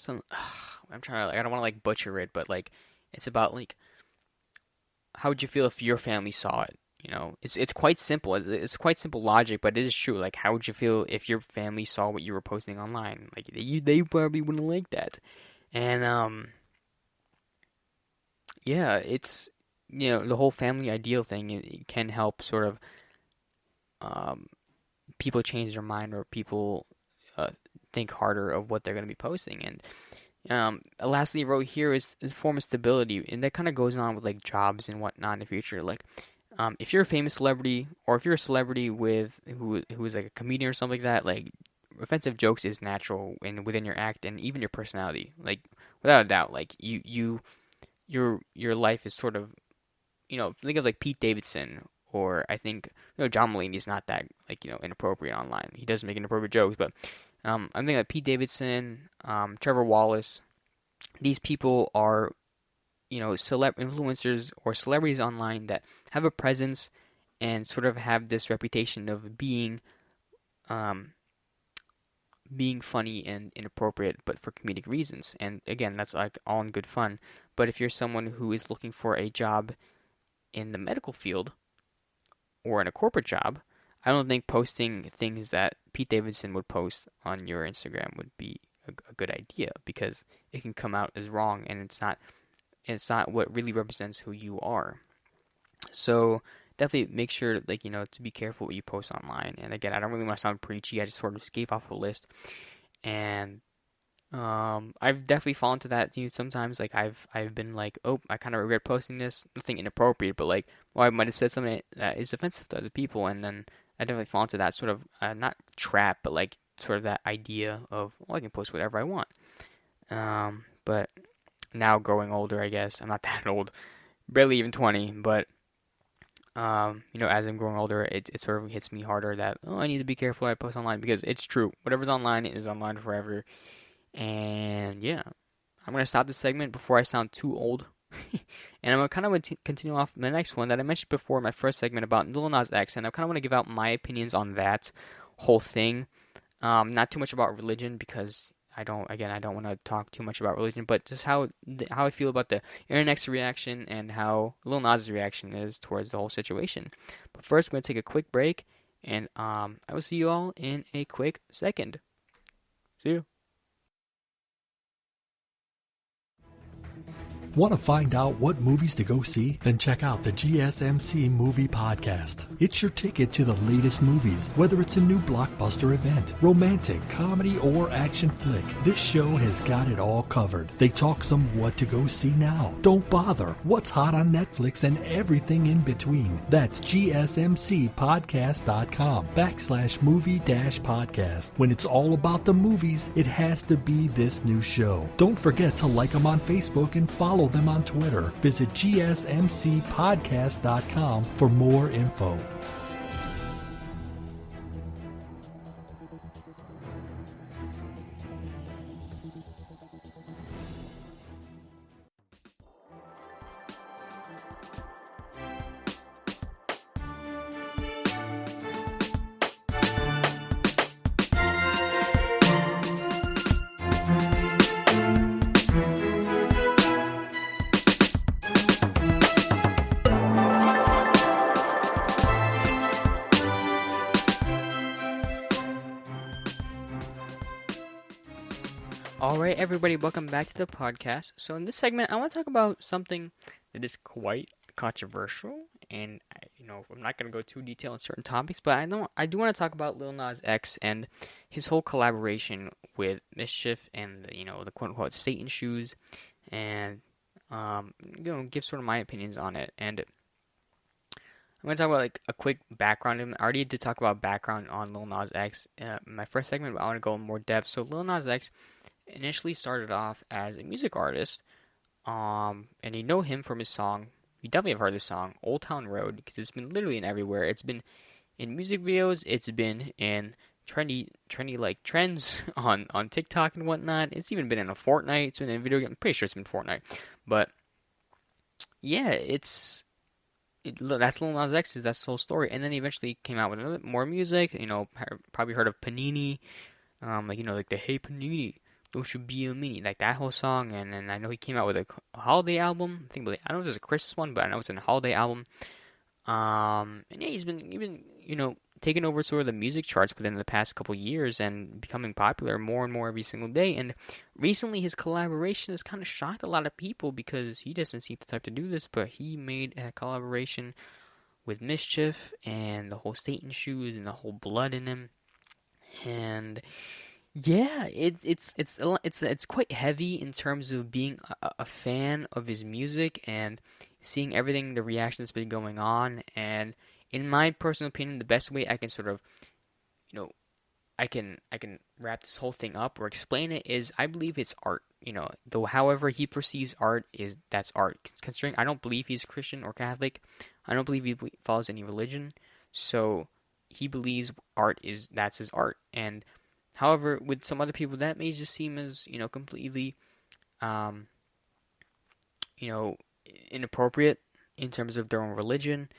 Speaker 3: trying to, I don't want to like butcher it, but like it's about like, how would you feel if your family saw it? It's quite simple. It's quite simple logic, but it is true. Like, how would you feel if your family saw what you were posting online? Like, they probably wouldn't like that. And yeah, it's the whole family ideal thing. It can help sort of people change their mind, or people think harder of what they're going to be posting. And lastly, I wrote here is form of stability, and that kind of goes on with like jobs and whatnot in the future. Like, if you're a famous celebrity, or if you're a celebrity who is like a comedian or something like that, like, offensive jokes is natural and within your act and even your personality. Like, without a doubt, like your life is sort of, think of like Pete Davidson or I think John Mulaney's not that inappropriate online. He does make inappropriate jokes, but I'm thinking like Pete Davidson, Trevor Wallace. These people are influencers or celebrities online that have a presence and sort of have this reputation of being funny and inappropriate, but for comedic reasons. And again, that's like all in good fun. But if you're someone who is looking for a job in the medical field or in a corporate job, I don't think posting things that Pete Davidson would post on your Instagram would be a good idea, because it can come out as wrong, and it's not what really represents who you are. So definitely make sure to be careful what you post online. And again, I don't really want to sound preachy. I just sort of just gave off a list, and I've definitely fallen to that. Sometimes I've been like, oh, I kind of regret posting this. Nothing inappropriate, but I might have said something that is offensive to other people, and then I definitely fall into that sort of not trap, but sort of that idea of, well, I can post whatever I want. But now growing older, I guess I'm not that old, barely even 20, but as I'm growing older, it sort of hits me harder that, I need to be careful what I post online, because it's true. Whatever's online is online forever. And yeah, I'm going to stop this segment before I sound too old. And I'm going to continue off the next one that I mentioned before in my first segment about Lil Nas X. And I kind of want to give out my opinions on that whole thing. Not too much about religion, because I don't want to talk too much about religion, but just how I feel about the internet's reaction and how Lil Nas' reaction is towards the whole situation. But first, we're going to take a quick break, and I will see you all in a quick second. See you.
Speaker 4: Want to find out what movies to go see? Then check out the GSMC Movie Podcast. It's your ticket to the latest movies, whether it's a new blockbuster event, romantic, comedy, or action flick. This show has got it all covered. They talk some what to go see now. Don't bother. What's hot on Netflix and everything in between. That's gsmcpodcast.com/movie-podcast. When it's all about the movies, it has to be this new show. Don't forget to like them on Facebook and follow them on Twitter. Visit gsmcpodcast.com for more info.
Speaker 3: Alright, everybody, welcome back to the podcast. So in this segment, I want to talk about something that is quite controversial, and I'm not going to go too detailed on certain topics, but I do want to talk about Lil Nas X and his whole collaboration with Mischief and the quote-unquote Satan shoes, and give sort of my opinions on it. And I'm going to talk about a quick background. I already did talk about background on Lil Nas X in my first segment, but I want to go in more depth. So Lil Nas X initially started off as a music artist, and you know him from his song. You definitely have heard this song, Old Town Road, because it's been literally in everywhere. It's been in music videos. It's been in trendy trends on TikTok and whatnot. It's even been in a Fortnite. It's been in a video game. I'm pretty sure it's been Fortnite. But yeah, that's Lil Nas X's. That's the whole story. And then he eventually came out with more music. Probably heard of Panini, the Hey Panini, don't you be a mini, that whole song. And then I know he came out with a holiday album. I don't know if it's a Christmas one, but I know it's a holiday album. And yeah, he's been taking over sort of the music charts within the past couple years and becoming popular more and more every single day. And recently, his collaboration has kind of shocked a lot of people, because he doesn't seem the type to do this, but he made a collaboration with Mischief and the whole Satan shoes and the whole blood in him. And yeah, it's quite heavy in terms of being a fan of his music and seeing everything, the reaction that's been going on. And in my personal opinion, the best way I can sort of, I can wrap this whole thing up or explain it is, I believe it's art. though however he perceives art that's art. Considering I don't believe he's Christian or Catholic, I don't believe he follows any religion, so he believes that's his art. And however, with some other people, that may just seem as completely, inappropriate in terms of their own religion.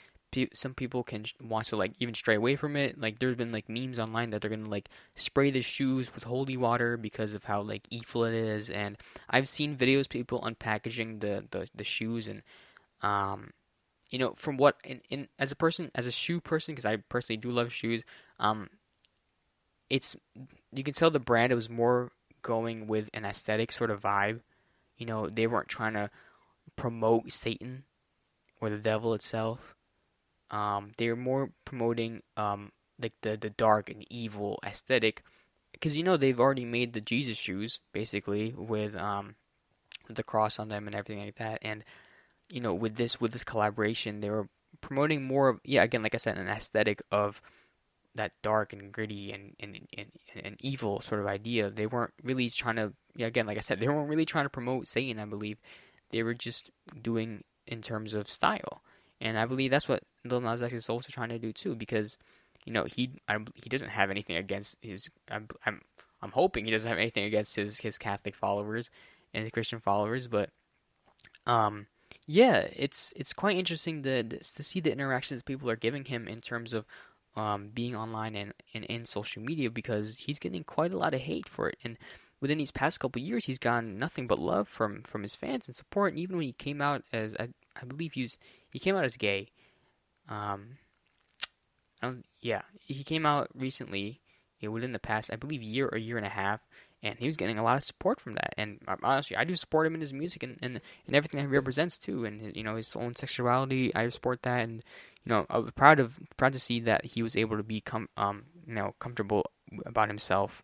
Speaker 3: Some people can want to even stray away from it. There's been memes online that they're gonna spray the shoes with holy water because of how evil it is. And I've seen videos people unpackaging the shoes, and from what in as a shoe person, because I personally do love shoes. You can tell the brand it was more going with an aesthetic sort of vibe. They weren't trying to promote Satan or the devil itself. They were more promoting the dark and evil aesthetic, because they've already made the Jesus shoes basically with the cross on them and everything like that. And with this collaboration, they were promoting more of, again, like I said, an aesthetic of that dark and gritty and evil sort of idea. They weren't really trying to, again, like I said, they weren't really trying to promote Satan. I believe they were just doing in terms of style. And I believe that's what Lil Nas X is also trying to do too, because he doesn't have anything against his. I'm hoping he doesn't have anything against his Catholic followers and his Christian followers, but it's quite interesting to see the interactions people are giving him in terms of being online and in social media, because he's getting quite a lot of hate for it. And within these past couple of years, he's gotten nothing but love from his fans and support. And even when he came out as, I believe he came out as gay. He came out recently, within the past, I believe, year or year and a half, and he was getting a lot of support from that. And honestly, I do support him in his music and everything that he represents too, and his own sexuality. I support that, and I was proud to see that he was able to become comfortable about himself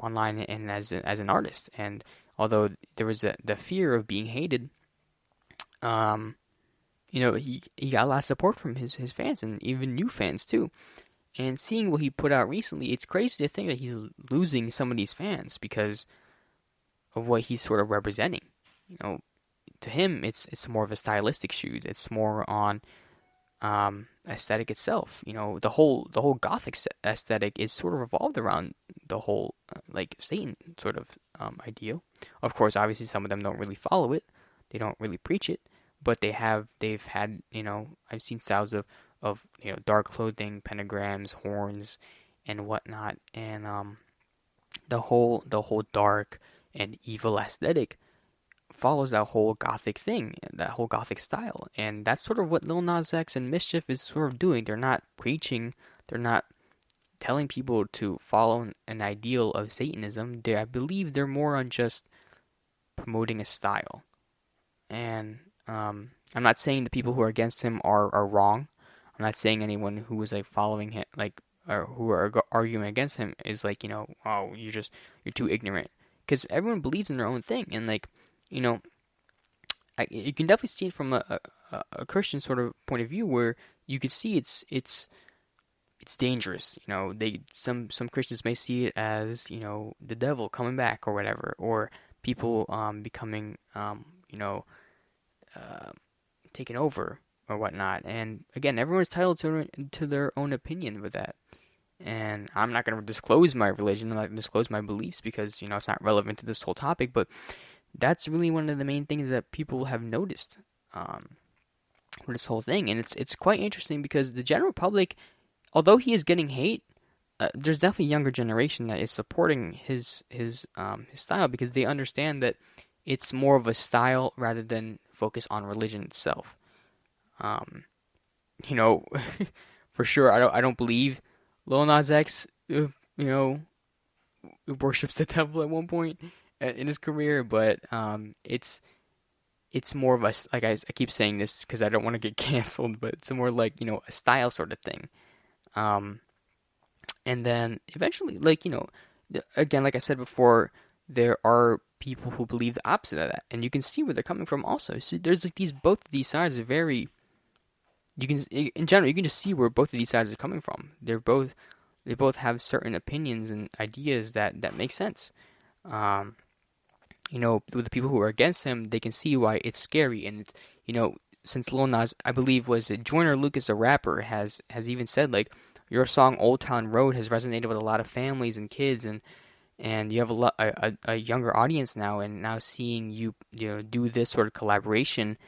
Speaker 3: online and as an artist. And although there was the fear of being hated, he got a lot of support from his fans and even new fans too. And seeing what he put out recently, it's crazy to think that he's losing some of these fans because of what he's sort of representing. To him, it's more of a stylistic shoot. It's more on aesthetic itself. The whole Gothic aesthetic is sort of revolved around the whole Satan sort of ideal. Of course, obviously, some of them don't really follow it. They don't really preach it. But they've had, I've seen styles of dark clothing, pentagrams, horns, and whatnot, and the whole dark and evil aesthetic follows that whole Gothic thing, that whole Gothic style, and that's sort of what Lil Nas X and Mischief is sort of doing. They're not preaching, they're not telling people to follow an ideal of Satanism. I believe they're more on just promoting a style, and I'm not saying the people who are against him are wrong. I'm not saying anyone who was following him, or who are arguing against him is oh, you're too ignorant, because everyone believes in their own thing. And you can definitely see it from a Christian sort of point of view, where you could see it's dangerous. Some Christians may see it as the devil coming back or whatever, or people becoming taken over or whatnot. And again, everyone's entitled to their own opinion with that. And I'm not going to disclose my religion, I'm not going to disclose my beliefs, because it's not relevant to this whole topic. But that's really one of the main things that people have noticed with this whole thing. And it's quite interesting, because the general public, although he is getting hate, there's definitely a younger generation that is supporting his style, because they understand that it's more of a style rather than focus on religion itself. For sure, I don't believe Lil Nas X, worships the devil at one point in his career, but it's more of a, I keep saying this because I don't want to get canceled, but it's more a style sort of thing. And then eventually, again, like I said before, there are people who believe the opposite of that, and you can see where they're coming from also. So there's both of these sides are very, in general, you can just see where both of these sides are coming from. They both have certain opinions and ideas that make sense. with the people who are against him, they can see why it's scary. And since Lil Nas, I believe, was it Joyner Lucas, a rapper, has even said, like, your song Old Town Road has resonated with a lot of families and kids, and you have a younger audience now, and now seeing you do this sort of collaboration,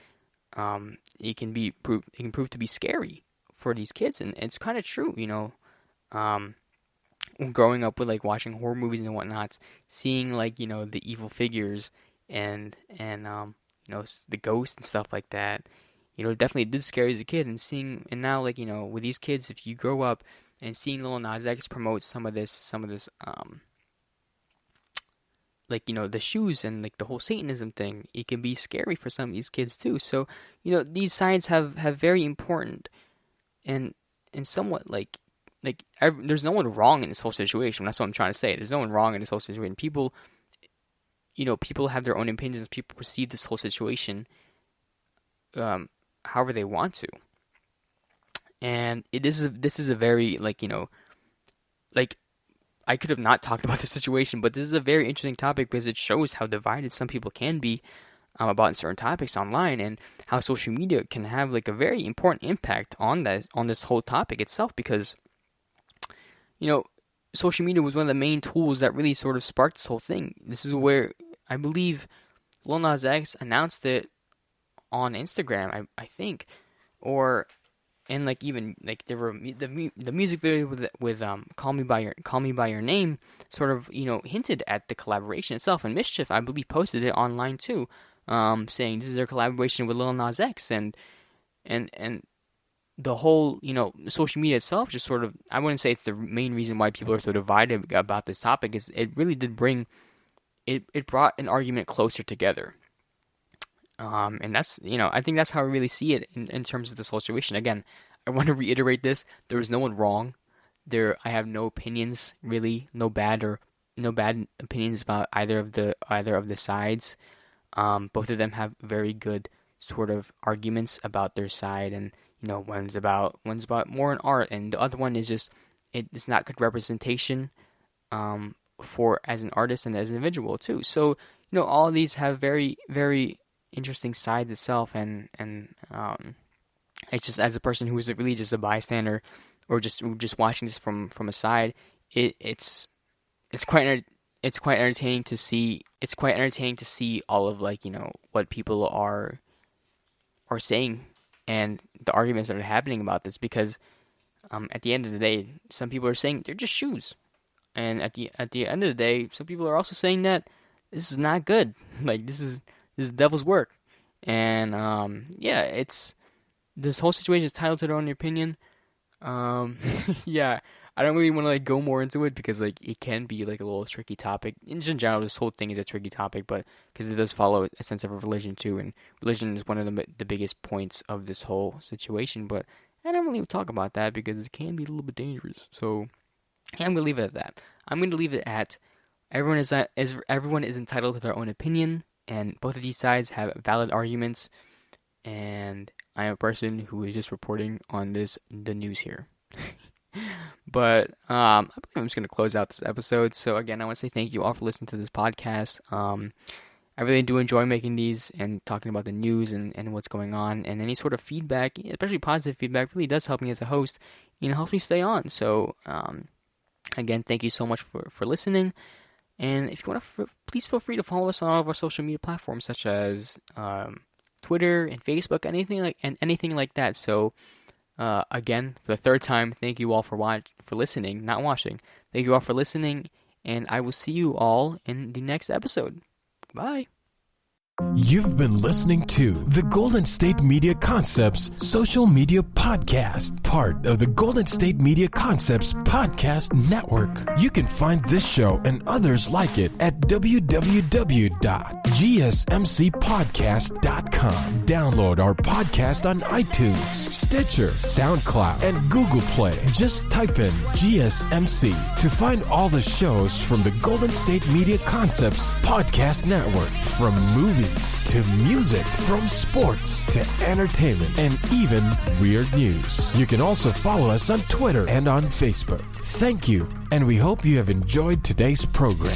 Speaker 3: it can prove to be scary for these kids. And it's kind of true, growing up with, like, watching horror movies and whatnot, seeing, like, the evil figures and the ghosts and stuff like that, it definitely did scare you as a kid. And now, like, with these kids, if you grow up and seeing Lil Nas X promote some of this like, the shoes and, like, the whole Satanism thing, it can be scary for some of these kids too. So, these sides have very important and somewhat, like there's no one wrong in this whole situation. That's what I'm trying to say. There's no one wrong in this whole situation. People have their own opinions. People perceive this whole situation however they want to. And this is a very, like, I could have not talked about this situation, but this is a very interesting topic because it shows how divided some people can be about certain topics online, and how social media can have, like, a very important impact on this whole topic itself. Because social media was one of the main tools that really sort of sparked this whole thing. This is where I believe Lil Nas X announced it on Instagram, I think, and, like, even, like, there were the music video with Call Me by Your Name sort of hinted at the collaboration itself. And Mischief, I believe, posted it online too, saying this is their collaboration with Lil Nas X, and the whole social media itself just sort of, I wouldn't say it's the main reason why people are so divided about this topic, is it really did bring it brought an argument closer together. And that's, I think that's how I really see it in terms of this whole situation. Again, I want to reiterate this. There is no one wrong. I have no opinions, really, no bad opinions about either of the sides. Both of them have very good sort of arguments about their side, and one's about more in art, and the other one is just it's not good representation for as an artist and as an individual too. So all of these have very, very interesting sides itself, and it's just, as a person who is really just a bystander or just watching this from a side, it's quite entertaining to see. It's quite entertaining to see all of, like, what people are saying and the arguments that are happening about this, because at the end of the day, some people are saying they're just shoes, and at the end of the day, some people are also saying that this is not good. Like, this is devil's work. And it's, this whole situation is titled to their own opinion. Yeah, I don't really want to, like, go more into it, because, like, it can be, like, a little tricky topic. In general, this whole thing is a tricky topic, but because it does follow a sense of religion too, and religion is one of the biggest points of this whole situation. But I don't really talk about that because it can be a little bit dangerous. So yeah, I'm gonna leave it at that. I'm gonna leave it at everyone is entitled to their own opinion, and both of these sides have valid arguments. And I am a person who is just reporting on the news here. But I believe I'm just going to close out this episode. So again, I want to say thank you all for listening to this podcast. I really do enjoy making these and talking about the news and what's going on. And any sort of feedback, especially positive feedback, really does help me as a host. Helps me stay on. So again, thank you so much for listening. And if you want to, please feel free to follow us on all of our social media platforms, such as Twitter and Facebook, anything like that. So again, for the third time, thank you all for listening, not watching. Thank you all for listening, and I will see you all in the next episode. Bye.
Speaker 1: You've been listening to the Golden State Media Concepts Social Media Podcast, part of the Golden State Media Concepts Podcast Network. You can find this show and others like it at www.gsmcpodcast.com. Download our podcast on iTunes, Stitcher, SoundCloud, and Google Play. Just type in GSMC to find all the shows from the Golden State Media Concepts Podcast Network, from movies to music, from sports to entertainment, and even weird news. You can also follow us on Twitter and on Facebook. Thank you, and we hope you have enjoyed today's program.